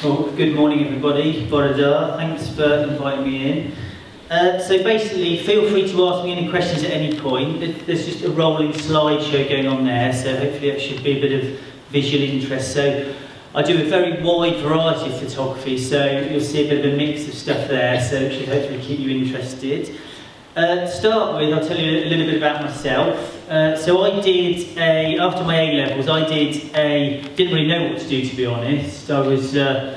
Well, good morning everybody, Borodar, thanks for inviting me in. So basically, feel free to ask me any questions at any point. There's just a rolling slideshow going on there, so hopefully that should be a bit of visual interest. So I do a very wide variety of photography, so you'll see a bit of a mix of stuff there, so it should hopefully keep you interested. To start with, I'll tell you a little bit about myself. So I did after my A-levels, didn't really know what to do, to be honest. I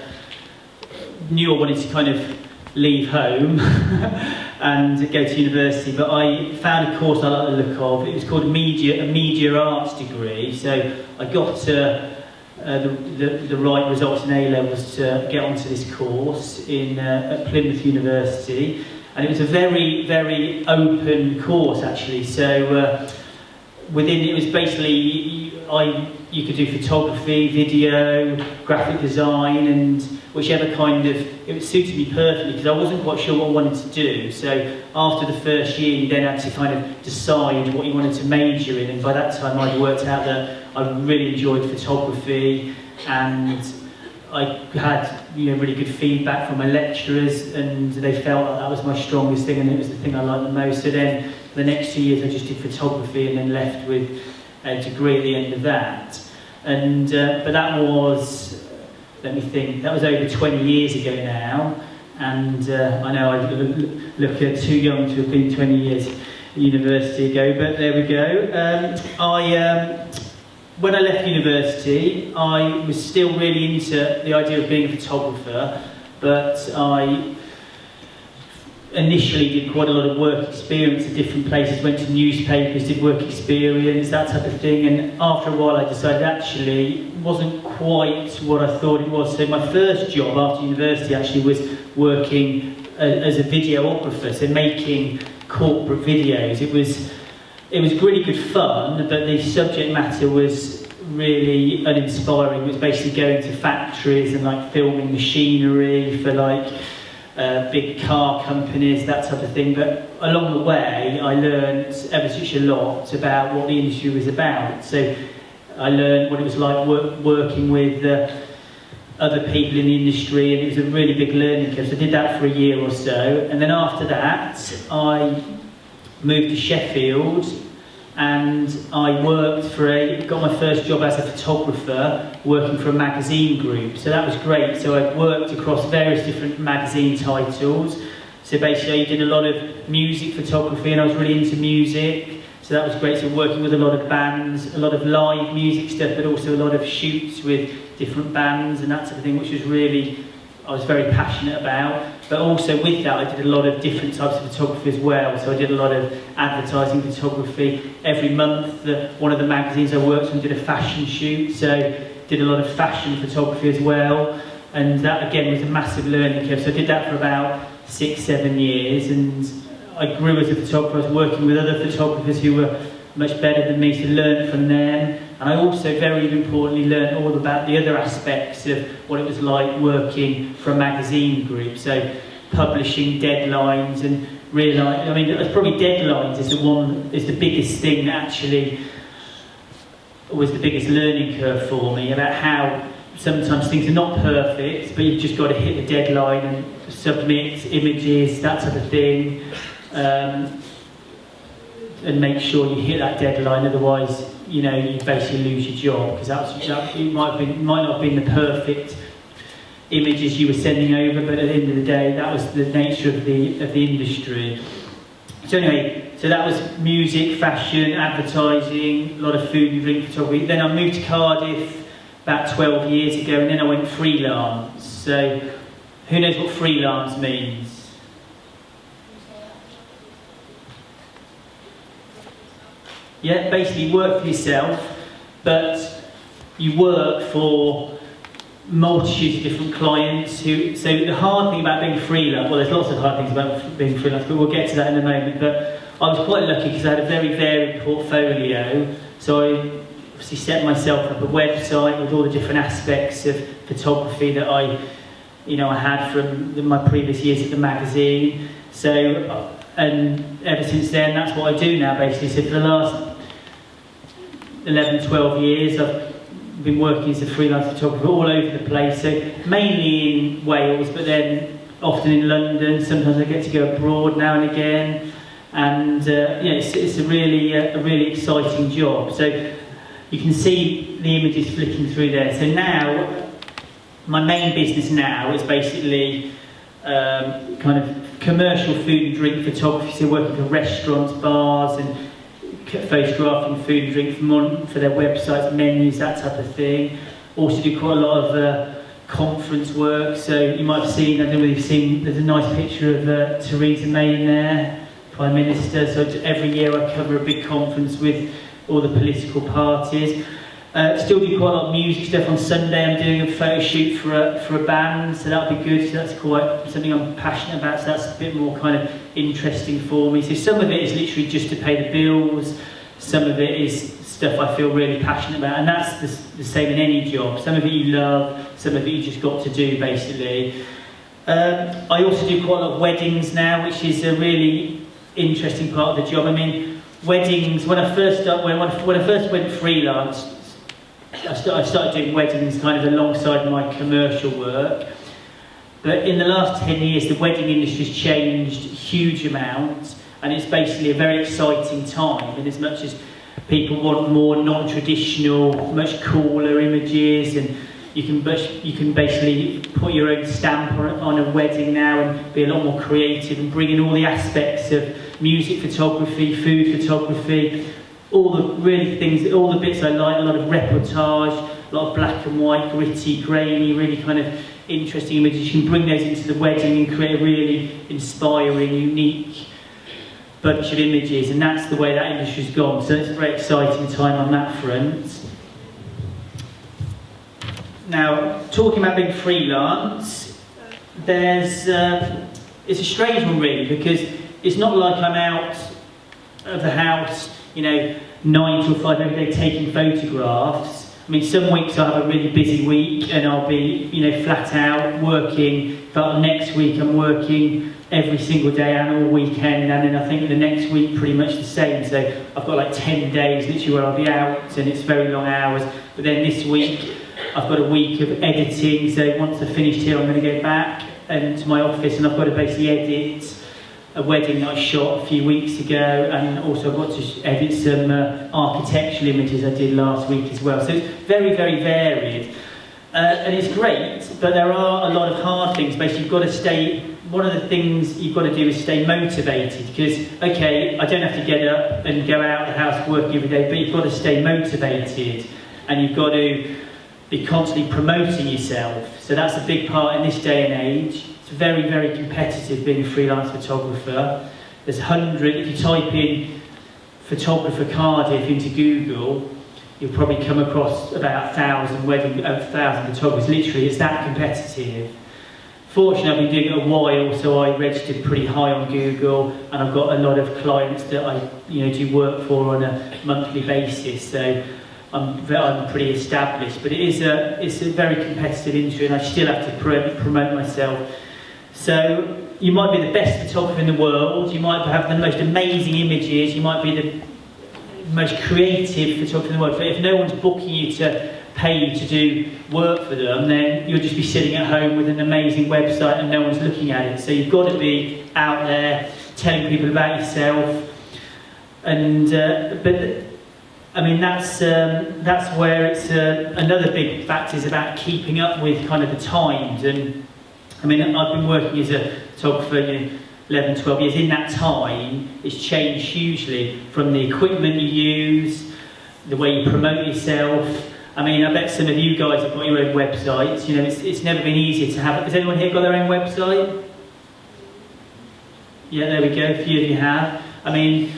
knew I wanted to kind of leave home and go to university, but I found a course I like the look of. It was called a media arts degree, so I got the right results in A-levels to get onto this course at Plymouth University. And it was a very, very open course, actually. So within it was basically, you could do photography, video, graphic design, and whichever kind of, it suited me perfectly because I wasn't quite sure what I wanted to do. So after the first year, you then had to kind of decide what you wanted to major in. And by that time, I'd worked out that I really enjoyed photography, and I had really good feedback from my lecturers, and they felt like that was my strongest thing and it was the thing I liked the most. So then the next 2 years I just did photography and then left with a degree at the end of that. And but that was, let me think, that was over 20 years ago now, and I know I look too young to have been 20 years at university ago, but there we go. When I left university, I was still really into the idea of being a photographer, but I initially did quite a lot of work experience at different places, went to newspapers, did work experience, that type of thing, and after a while I decided actually it wasn't quite what I thought it was. So my first job after university actually was working as a videographer, so making corporate videos. It was really good fun, but the subject matter was really uninspiring. It was basically going to factories and like filming machinery for like big car companies, that type of thing. But along the way, I learned ever such a lot about what the industry was about. So I learned what it was like working with other people in the industry, and it was a really big learning curve. So I did that for a year or so, and then after that, I moved to Sheffield, and I got my first job as a photographer working for a magazine group. So that was great. So I worked across various different magazine titles. So basically I did a lot of music photography, and I was really into music. So that was great. So working with a lot of bands, a lot of live music stuff, but also a lot of shoots with different bands and that sort of thing, which was really, I was very passionate about. But also with that, I did a lot of different types of photography as well. So I did a lot of advertising photography. Every month, one of the magazines I worked on did a fashion shoot. So did a lot of fashion photography as well. And that, again, was a massive learning curve. So I did that for about 6-7 years. And I grew as a photographer. I was working with other photographers who were much better than me, to learn from them. And I also, very importantly, learned all about the other aspects of what it was like working for a magazine group. So publishing deadlines, and realising, I mean, it's probably deadlines is the biggest thing that actually was the biggest learning curve for me, about how sometimes things are not perfect, but you've just got to hit the deadline and submit images, that type of thing. And make sure you hit that deadline, otherwise, you basically lose your job, because it might not have been the perfect images you were sending over, but at the end of the day, that was the nature of the industry. So anyway, so that was music, fashion, advertising, a lot of food and drink photography. Then I moved to Cardiff about 12 years ago, and then I went freelance. So who knows what freelance means? Yeah, basically you work for yourself, but you work for multitudes of different clients. So the hard thing about being freelance, well, there's lots of hard things about being freelance, but we'll get to that in a moment. But I was quite lucky because I had a very varied portfolio. So I obviously set myself up a website with all the different aspects of photography that I had from my previous years at the magazine. So, and ever since then, that's what I do now, basically. So for the last 11, 12 years, I've been working as a freelance photographer all over the place, so mainly in Wales, but then often in London. Sometimes I get to go abroad now and again, and it's a really exciting job. So you can see the images flicking through there. So now, my main business now is basically kind of commercial food and drink photography, so working for restaurants, bars, and photographing food and drink for their websites, menus, that type of thing. Also do quite a lot of conference work, so you might have seen, I don't know if you've seen, there's a nice picture of Theresa May in there, Prime Minister. So every year I cover a big conference with all the political parties. Still do quite a lot of music stuff. On Sunday I'm doing a photo shoot for a band, so that'll be good. So that's quite something I'm passionate about, so that's a bit more kind of interesting for me. So some of it is literally just to pay the bills, some of it is stuff I feel really passionate about, and that's the same in any job. Some of it you love, some of it you just got to do, basically. I also do quite a lot of weddings now, which is a really interesting part of the job. I mean, weddings, when I first went freelance, I started doing weddings kind of alongside my commercial work. But in the last 10 years, the wedding industry's changed a huge amount, and it's basically a very exciting time, in as much as people want more non-traditional, much cooler images, and you can basically put your own stamp on a wedding now and be a lot more creative and bring in all the aspects of music photography, food photography, all the really things, all the bits I like, a lot of reportage, a lot of black and white, gritty, grainy, really kind of interesting images. You can bring those into the wedding and create a really inspiring, unique bunch of images, and that's the way that industry's gone. So it's a very exciting time on that front. Now, talking about being freelance, it's a strange one really, because it's not like I'm out of the house, 9 till 5 every day taking photographs. I mean, some weeks I'll have a really busy week and I'll be, flat out working, but next week I'm working every single day and all weekend, and then I think the next week pretty much the same. So I've got like 10 days literally where I'll be out, and it's very long hours. But then this week I've got a week of editing, so once I've finished here I'm going to go back to my office, and I've got to basically edit a wedding that I shot a few weeks ago, and also I've got to edit some architectural images I did last week as well. So it's very, very varied, and it's great, but there are a lot of hard things. Basically, you've got to stay, one of the things you've got to do is stay motivated, because, okay, I don't have to get up and go out of the house working every day, but you've got to stay motivated, and you've got to be constantly promoting yourself. So that's a big part in this day and age. It's very, very competitive being a freelance photographer. There's if you type in photographer Cardiff into Google, you'll probably come across about 1,000 photographers. Literally, it's that competitive. Fortunately, I've been doing it a while, so I registered pretty high on Google, and I've got a lot of clients that I do work for on a monthly basis. So I'm pretty established, but it's a very competitive industry, and I still have to promote myself. So you might be the best photographer in the world, you might have the most amazing images, you might be the most creative photographer in the world, but if no one's booking you to pay you to do work for them, then you'll just be sitting at home with an amazing website and no one's looking at it. So you've got to be out there telling people about yourself, and but I mean that's where it's another big factor is about keeping up with kind of the times. And I mean, I've been working as a photographer 11, 12 years. In that time, it's changed hugely, from the equipment you use, the way you promote yourself. I mean, I bet some of you guys have got your own websites. It's never been easier to have. Has anyone here got their own website? Yeah, there we go. A few of you have. I mean,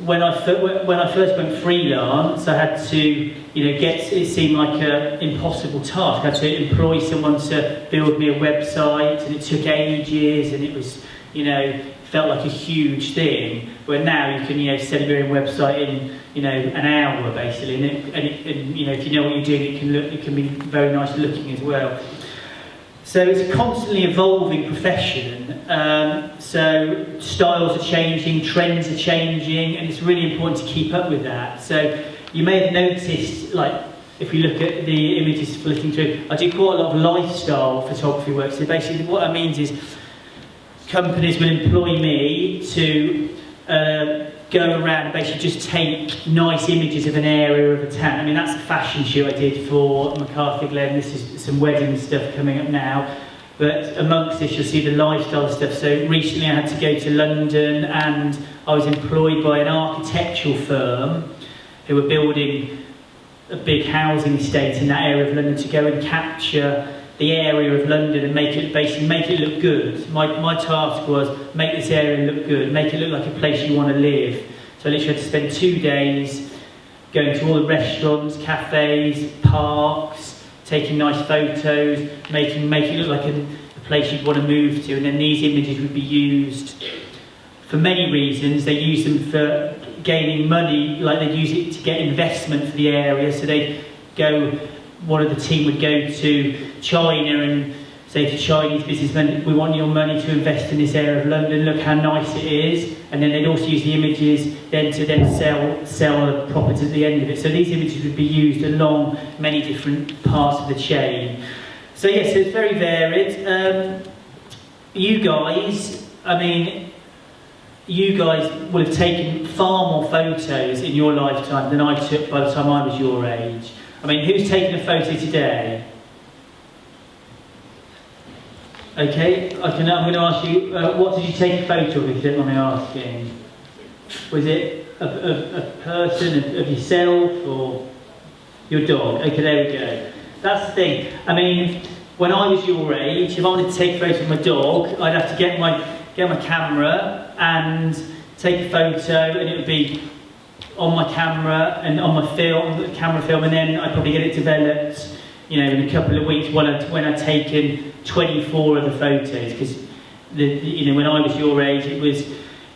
when I first went freelance, I had to, it seemed like an impossible task. I had to employ someone to build me a website, and it took ages, and it was, felt like a huge thing. Where now you can, set up your own website in, an hour basically, and if you know what you're doing, it can be very nice looking as well. So it's a constantly evolving profession. So styles are changing, trends are changing, and it's really important to keep up with that. So you may have noticed, like if you look at the images flicking through, I do quite a lot of lifestyle photography work. So basically what that means is companies will employ me to go around and basically just take nice images of an area of a town. I mean, that's a fashion shoot I did for McCarthy Glen. This is some wedding stuff coming up now. But amongst this, you'll see the lifestyle stuff. So recently I had to go to London, and I was employed by an architectural firm who were building a big housing estate in that area of London to go and capture the area of London and basically make it look good. My task was make this area look good, make it look like a place you want to live. So I literally had to spend 2 days going to all the restaurants, cafes, parks, taking nice photos, make it look like a place you'd want to move to. And then these images would be used for many reasons. They use them for gaining money, like they'd use it to get investment for the area. So they'd go, one of the team would go to China and say to Chinese businessmen, we want your money to invest in this area of London, look how nice it is. And then they'd also use the images then to sell the profits at the end of it. So these images would be used along many different parts of the chain. So yes, so it's very varied. You guys, I mean, you guys would have taken far more photos in your lifetime than I took by the time I was your age. I mean, who's taken a photo today? Okay, I'm going to ask you, what did you take a photo of, if you don't mind me asking? Was it a person, of yourself, or your dog? Okay, there we go. That's the thing. I mean, when I was your age, if I wanted to take a photo of my dog, I'd have to get my camera and take a photo, and it would be on my camera and on my camera film, and then I'd probably get it developed, you know, in a couple of weeks when I'd taken 24 of the photos, because you know, when I was your age, it was,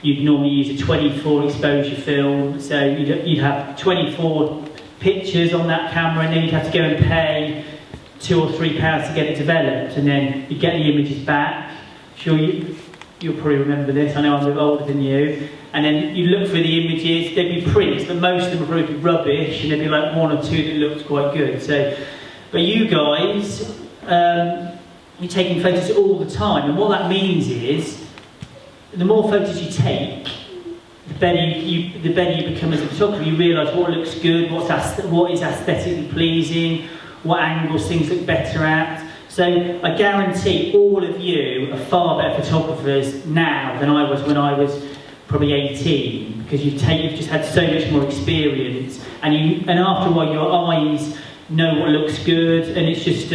you'd normally use a 24 exposure film, so you'd have 24 pictures on that camera, and then you'd have to go and pay £2 or £3 to get it developed, and then you'd get the images back. Sure, you'll probably remember this, I know I'm a bit older than you, and then you look through the images, there'd be prints, but most of them would probably be rubbish, and there'd be like 1 or 2 that looked quite good. So, but you guys, you're taking photos all the time, and what that means is, the more photos you take, the better you become as a photographer. You realise what looks good, what is aesthetically pleasing, what angles things look better at. So I guarantee all of you are far better photographers now than I was when I was probably 18, because you've just had so much more experience, and after a while your eyes know what looks good, and it's just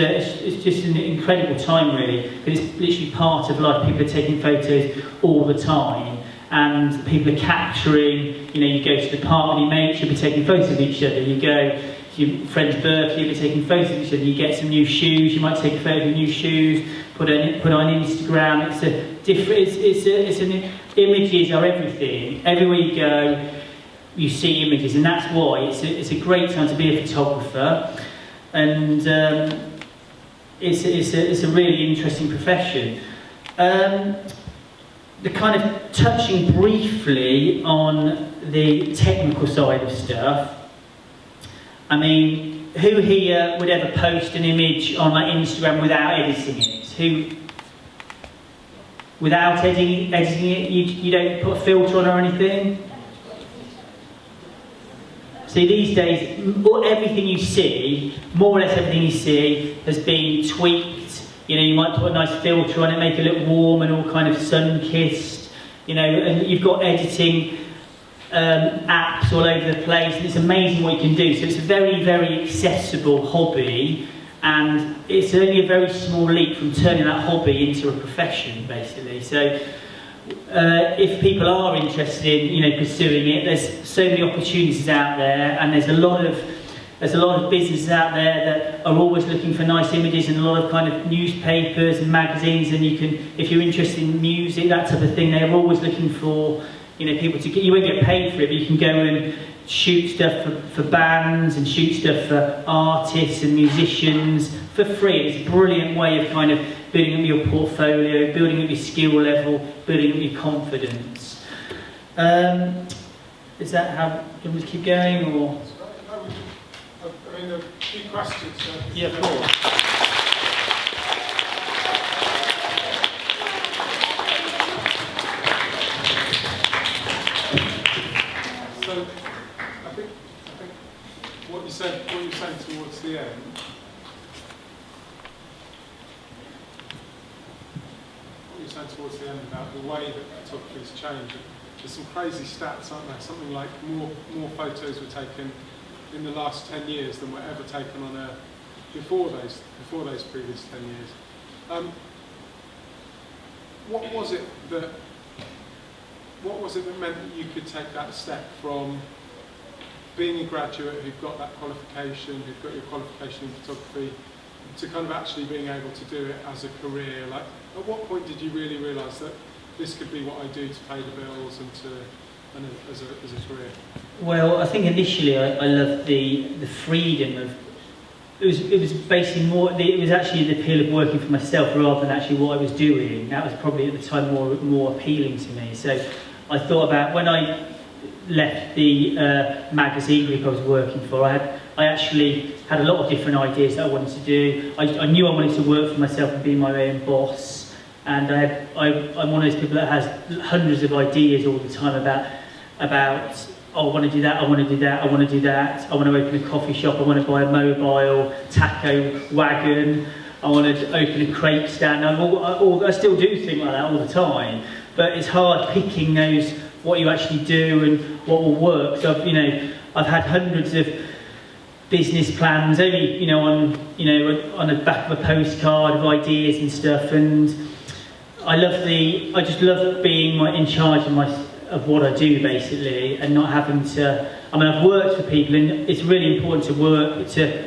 an incredible time, really, because it's literally part of life. People are taking photos all the time, and people are capturing, you know, you go to the park with your mates, you'll be taking photos of each other, you go to your friend's birthday, you'll be taking photos of each other, you get some new shoes, you might take a photo of your new shoes, put on Instagram. Images are everything. Everywhere you go, you see images, and that's why it's a great time to be a photographer, and it's a really interesting profession. The kind of touching briefly on the technical side of stuff. I mean, who here would ever post an image on like Instagram without editing it? Who? Without editing it, you don't put a filter on or anything? See, these days, everything you see, more or less everything you see, has been tweaked. You know, you might put a nice filter on it, make it look warm and all kind of sun-kissed. You know, and you've got editing apps all over the place, and it's amazing what you can do. So it's a very, very accessible hobby, and it's only a very small leap from turning that hobby into a profession, basically. So if people are interested in, you know, pursuing it, there's so many opportunities out there, and there's a lot of businesses out there that are always looking for nice images, and a lot of kind of newspapers and magazines, and you can, if you're interested in music, that type of thing, they're always looking for, you know, people to get, you won't get paid for it, but you can go and shoot stuff for bands and shoot stuff for artists and musicians for free. It's a brilliant way of kind of building up your portfolio, building up your skill level, building up your confidence. Is that how, do you want me to keep going, or? I mean, few questions. Yeah, of course. So, I think what you're saying towards the end. What you're saying towards the end about the way that photography's changed. There's some crazy stats, aren't there? Something like more photos were taken in the last 10 years than were ever taken on Earth before those previous 10 years. What was it that meant that you could take that step from being a graduate who'd got that qualification, who'd got your qualification in photography, to kind of actually being able to do it as a career? Like, at what point did you really realise that this could be what I do to pay the bills and as a career? Well, I think initially I loved the freedom of. It was basically more. It was actually the appeal of working for myself rather than actually what I was doing. That was probably at the time more appealing to me. So I thought about when I left the magazine group I was working for. I actually had a lot of different ideas that I wanted to do. I knew I wanted to work for myself and be my own boss. And I'm one of those people that has hundreds of ideas all the time about oh, I want to do that, I want to do that, I want to do that, I want to open a coffee shop, I want to buy a mobile taco wagon, I want to open a crepe stand. I still do things like that all the time, but it's hard picking those, what you actually do and what will work. So I've had hundreds of business plans, only on the back of a postcard of ideas and stuff, and I just love being in charge of what I do basically, and not having to. I mean, I've worked for people, and it's really important to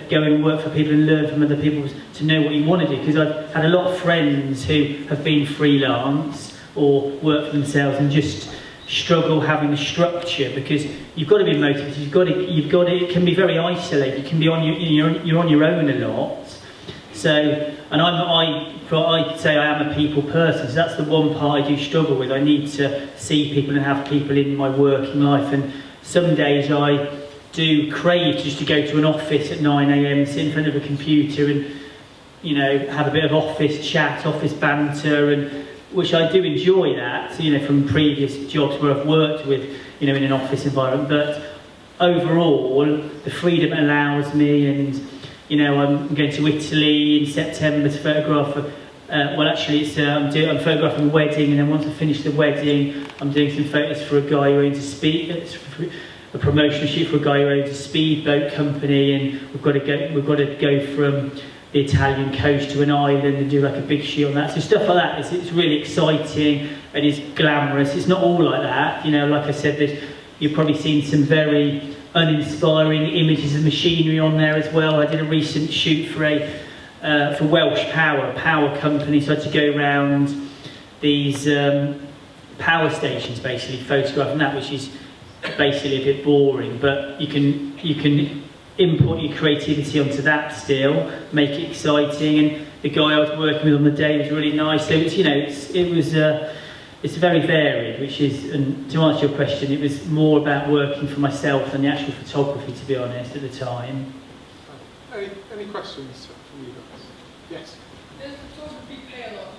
go and work for people and learn from other people to know what you want to do. Because I've had a lot of friends who have been freelance or work for themselves and just struggle having the structure, because you've got to be motivated. You've got to. It can be very isolated. You can be you're on your own a lot. So, and I'd say I am a people person, so that's the one part I do struggle with. I need to see people and have people in my working life, and some days I do crave just to go to an office at 9 AM, sit in front of a computer and, have a bit of office chat, office banter, and which I do enjoy that, from previous jobs where I've worked with, in an office environment. But overall, the freedom it allows me, and I'm going to Italy in September to photograph. I'm photographing a wedding, and then once I finish the wedding, I'm doing some photos for a guy who owns a promotional shoot for a guy who owns a speedboat company, and we've got to go from the Italian coast to an island and do like a big shoot on that. So stuff like that, it's really exciting and it's glamorous. It's not all like that, like I said, you've probably seen some very uninspiring images of machinery on there as well. I did a recent shoot for Welsh Power, a power company, so I had to go around these power stations basically photographing that, which is basically a bit boring, but you can input your creativity onto that still, make it exciting. And the guy I was working with on the day was really nice. So it's very varied, which is, and to answer your question, it was more about working for myself than the actual photography, to be honest, at the time. Any questions from you guys? Yes? Does photography pay a lot?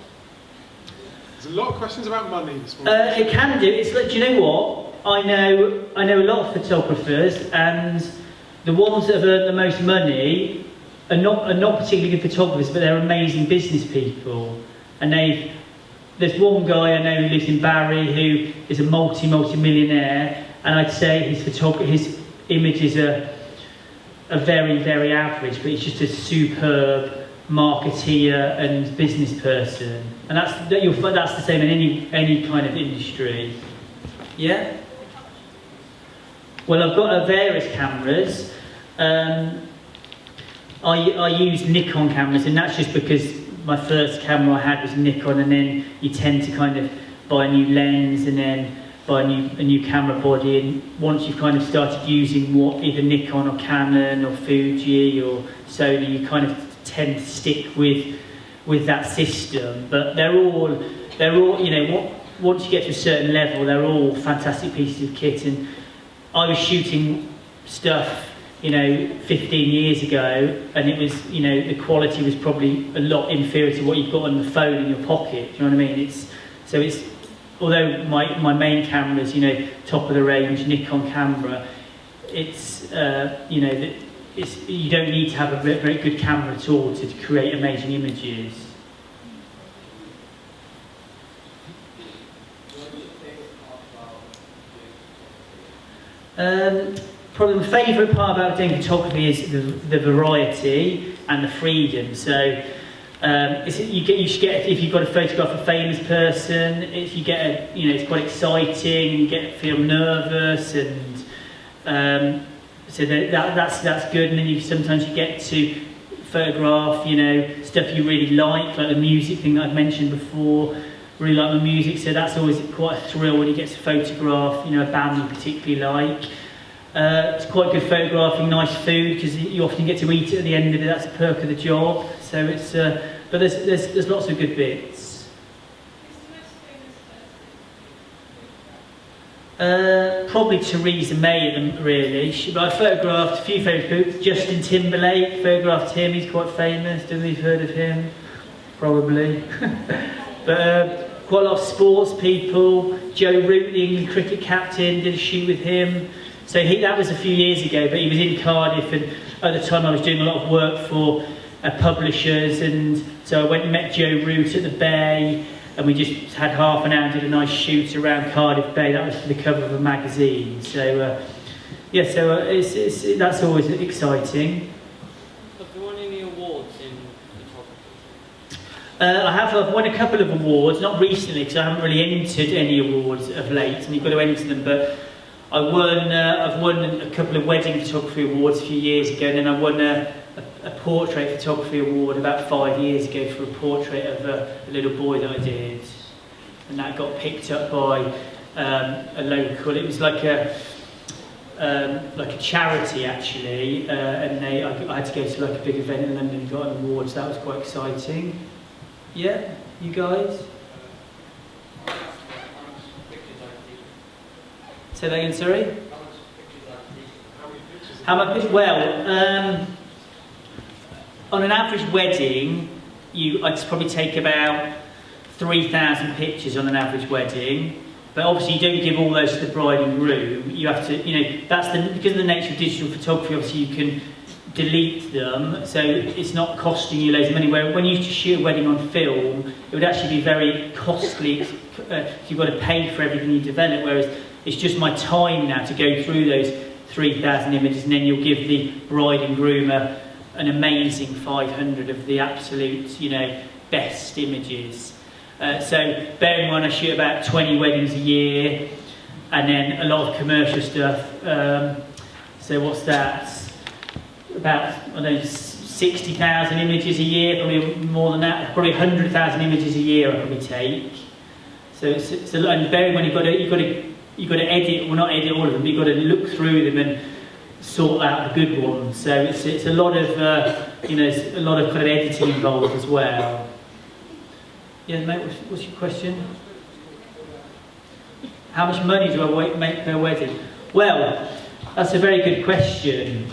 There's a lot of questions about money this morning. It can do. It's like, do you know what? I know a lot of photographers, and the ones that have earned the most money are not particularly good photographers, but they're amazing business people. And there's one guy I know who lives in Barry who is a multi-millionaire, and I'd say his images are very, very average, but he's just a superb marketeer and business person. And that's the same in any kind of industry. Yeah? Well, I've got various cameras. I use Nikon cameras, and that's just because my first camera I had was Nikon, and then you tend to kind of buy a new lens and then buy a new camera body, and once you've kind of started using either Nikon or Canon or Fuji or Sony, you kind of tend to stick with that system. But they're all once you get to a certain level, they're all fantastic pieces of kit. And I was shooting stuff you know, 15 years ago, and it was, you know, the quality was probably a lot inferior to what you've got on the phone in your pocket. Do you know what I mean? It's although my main camera is, you know, top of the range Nikon camera, it's you know, you don't need to have a very, very good camera at all to create amazing images. Probably my favourite part about doing photography is the variety and the freedom. So you should get, if you've got to photograph a famous person, if you get you know, it's quite exciting. You feel nervous, and so that's good. And then sometimes you get to photograph, you know, stuff you really like the music thing that I've mentioned before. Really like my music, so that's always quite a thrill when you get to photograph, you know, a band you particularly like. It's quite good photographing nice food, because you often get to eat it at the end of it. That's a perk of the job. So it's, but there's lots of good bits. Probably Theresa May, really. But I photographed a few famous people. Justin Timberlake, photographed him. He's quite famous. Don't know if you've heard of him. Probably. But quite a lot of sports people. Joe Root, the England cricket captain, did a shoot with him. So that was a few years ago, but he was in Cardiff, and at the time I was doing a lot of work for publishers, and so I went and met Joe Root at the Bay, and we just had half an hour and did a nice shoot around Cardiff Bay. That was for the cover of a magazine. So yeah, so that's always exciting. Have you won any awards in photography? I've won a couple of awards, not recently because I haven't really entered any awards of late, and you've got to enter them, but I've won a couple of wedding photography awards a few years ago, and then I won a portrait photography award about 5 years ago for a portrait of a little boy that I did, and that got picked up by a local. It was like a charity actually, and I had to go to like a big event in London and got an award, so that was quite exciting. Yeah, you guys? Say that again, sorry? How much pictures? Well, on an average wedding, I'd probably take about 3,000 pictures on an average wedding. But obviously you don't give all those to the bride and groom. You have to, you know, because of the nature of digital photography, obviously you can delete them, so it's not costing you loads of money. Where when you used to shoot a wedding on film, it would actually be very costly. You've got to pay for everything you develop, whereas it's just my time now to go through those 3,000 images, and then you'll give the bride and groom an amazing 500 of the absolute, you know, best images. So bear in mind I shoot about 20 weddings a year, and then a lot of commercial stuff. So what's that? About, I don't know, 60,000 images a year, probably more than that. Probably 100,000 images a year I probably take. So it's a lot. And bear in mind you've got to edit, well not edit all of them, but you've got to look through them and sort out the good ones. So it's a lot of you know, it's a lot of kind of editing involved as well. Yeah, mate, what's your question? How much money do I make per wedding? Well, that's a very good question.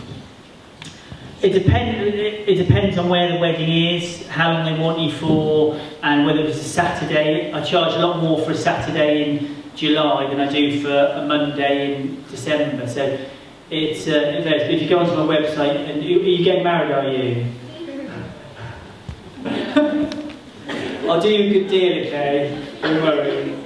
It depends on where the wedding is, how long they want you for, and whether it's a Saturday. I charge a lot more for a Saturday in July than I do for a Monday in December. So it varies. But if you go onto my website, and are you getting married, are you? I'll do you a good deal, okay? Don't worry.